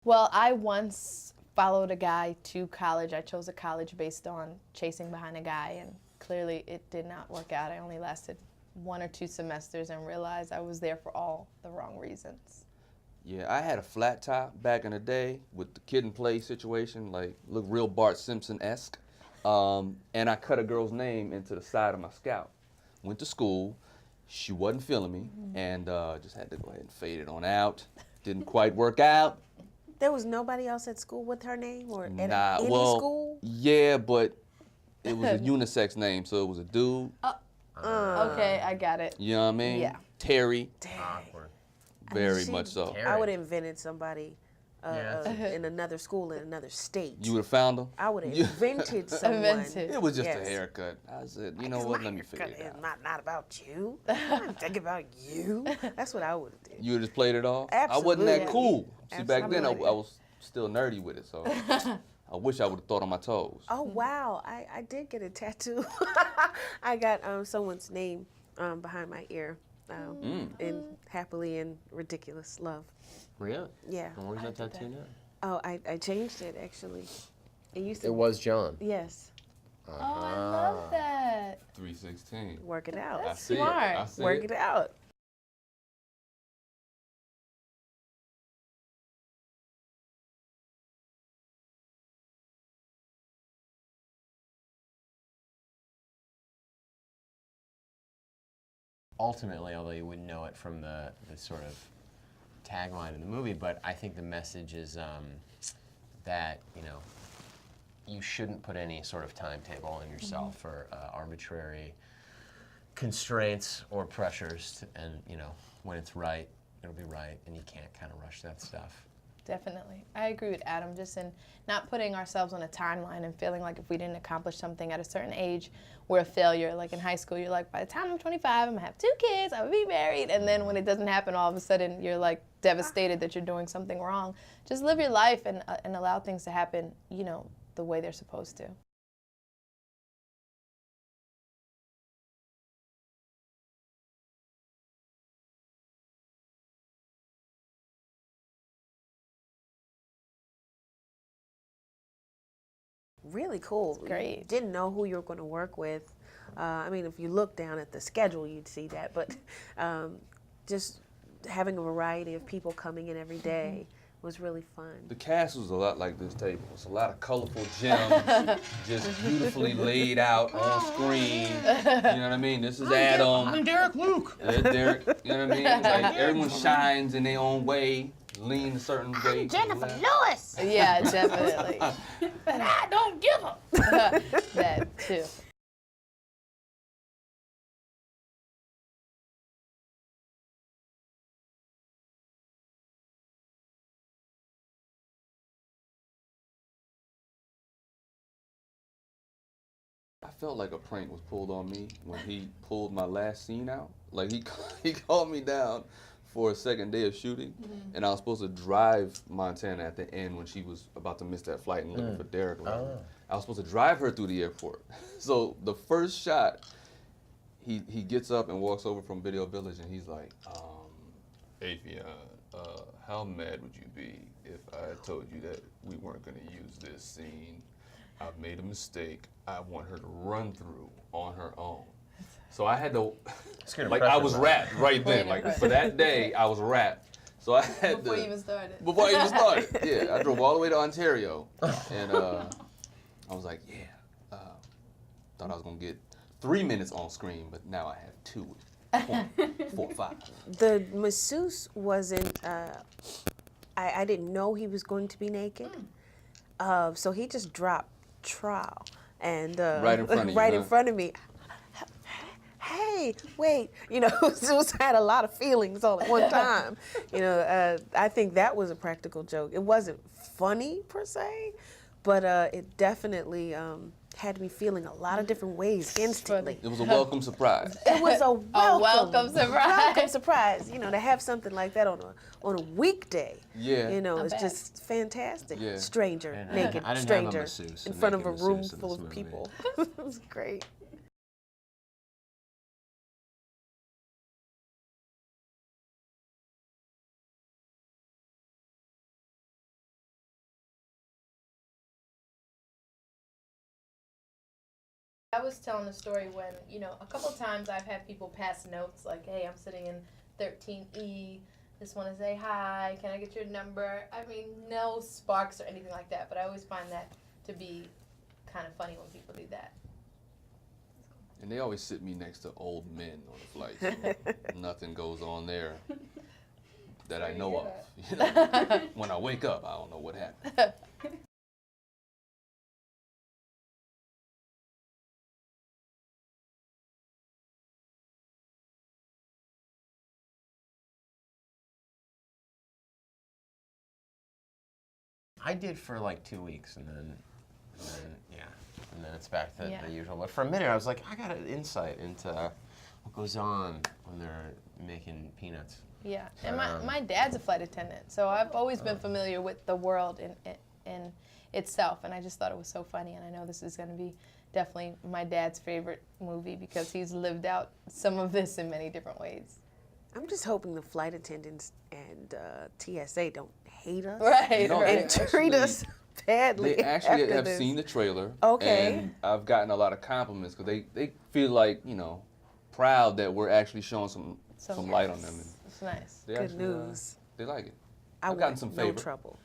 Well, I once followed a guy to college. I chose a college based on chasing behind a guy, and clearly it did not work out. I only lasted 1 or 2 semesters and realized I was there for all the wrong reasons. Yeah, I had a flat top back in the day with the kid and play situation, like look real Bart Simpson-esque. And I cut a girl's name into the side of my scalp. Went to school, she wasn't feeling me, and just had to go ahead and fade it on out. Didn't quite work out. There was nobody else at school with her name or at Nah, any well, school? yeah, but it was a unisex name, so it was a dude. Okay, I got it. You know what I mean? Yeah. Terry. Awkward. Very much so. I would have invented somebody Yeah. in another school in another state. You would have found him? I would have invented someone. It was just Yes. a haircut. I said, you know what, let me figure it out. It's not about you. I'm thinking about you. That's what I would have did. You would have played it off? I wasn't Absolutely. that cool. See, back then I Absolutely. was still nerdy with it, so I wish I would have thought on my toes. Oh, wow. I did get a tattoo. I got someone's name behind my ear in Happily and Ridiculous Love. Really? Yeah. And where's that tattoo now? Oh, I changed it, actually. It used to It was John. Yes. Oh, I love that. 316. Work it out. That's see it. smart. I see Work it. it out. Ultimately, although you wouldn't know it from the sort of tagline in the movie, but I think the message is that, you know, you shouldn't put any sort of timetable on yourself or arbitrary constraints or pressures, and, you know, when it's right, it'll be right, and you can't kind of rush that stuff. Definitely. I agree with Adam, just in not putting ourselves on a timeline and feeling like if we didn't accomplish something at a certain age, we're a failure. Like in high school, you're like, by the time I'm 25, I'm gonna have 2 kids, I'm gonna be married. And then when it doesn't happen, all of a sudden you're like devastated that you're doing something wrong. Just live your life and allow things to happen, you know, the way they're supposed to. Really cool. great. Didn't know who you were going to work with. I mean, if you look down at the schedule, you'd see that. But just having a variety of people coming in every day was really fun. The cast was a lot like this table. It's a lot of colorful gems, just beautifully laid out on screen. You know what I mean? This is Adam. I'm Derek Luke. Derek, you know what I mean? Like everyone shines in their own way, lean a certain way. Jennifer Lewis! Yeah, definitely. But I don't give a. That too. I felt like a prank was pulled on me when he pulled my last scene out. Like he called me down for a second day of shooting, and I was supposed to drive Montana at the end when she was about to miss that flight and looking for Derek. or whatever. I was supposed to drive her through the airport. So the first shot, he gets up and walks over from Video Village, and he's like, Affion, how mad would you be if I told you that we weren't going to use this scene? I've made a mistake. I want her to run through on her own. So I had to, like, I was wrapped right then. Like, for that day, I was wrapped. So I had Before to. you even started. Before I even started. Yeah, I drove all the way to Ontario. And I was like, yeah. Thought I was going to get 3 minutes on screen, but now I have 2.45. The masseuse wasn't, I didn't know he was going to be naked. So he just dropped trowel and Right in front of you, right in huh? front of me. Hey, wait, you know, Zeus had a lot of feelings all at one time. You know, I think that was a practical joke. It wasn't funny per se, but it definitely had me feeling a lot of different ways instantly. It was a welcome surprise. It was a welcome surprise. welcome surprise. You know, to have something like that on a weekday. Yeah. You know, Not it's bad. just fantastic. Yeah. Stranger, And naked I didn't have a stranger, masseuse, in a front of a naked room masseuse in full this of movie. people. It was great. I was telling a story when, you know, a couple times I've had people pass notes like, hey, I'm sitting in 13E, just want to say hi, can I get your number? I mean, no sparks or anything like that, but I always find that to be kind of funny when people do that. And they always sit me next to old men on the flight. So nothing goes on there that I know of. You know, when I wake up, I don't know what happened. I did for like 2 weeks, and then it's back to Yeah. the usual. But for a minute, I was like, I got an insight into what goes on when they're making peanuts. Yeah, and my dad's a flight attendant, so I've always been familiar with the world in itself, and I just thought it was so funny, and I know this is going to be definitely my dad's favorite movie because he's lived out some of this in many different ways. I'm just hoping the flight attendants and TSA don't hate us Right, No, right. and treat us badly. They actually after have this. seen the trailer. Okay. And I've gotten a lot of compliments because they feel like, you know, proud that we're actually showing some light on them. And It's nice. they Good actually, news. They like it. I I've gotten want some no favor. trouble.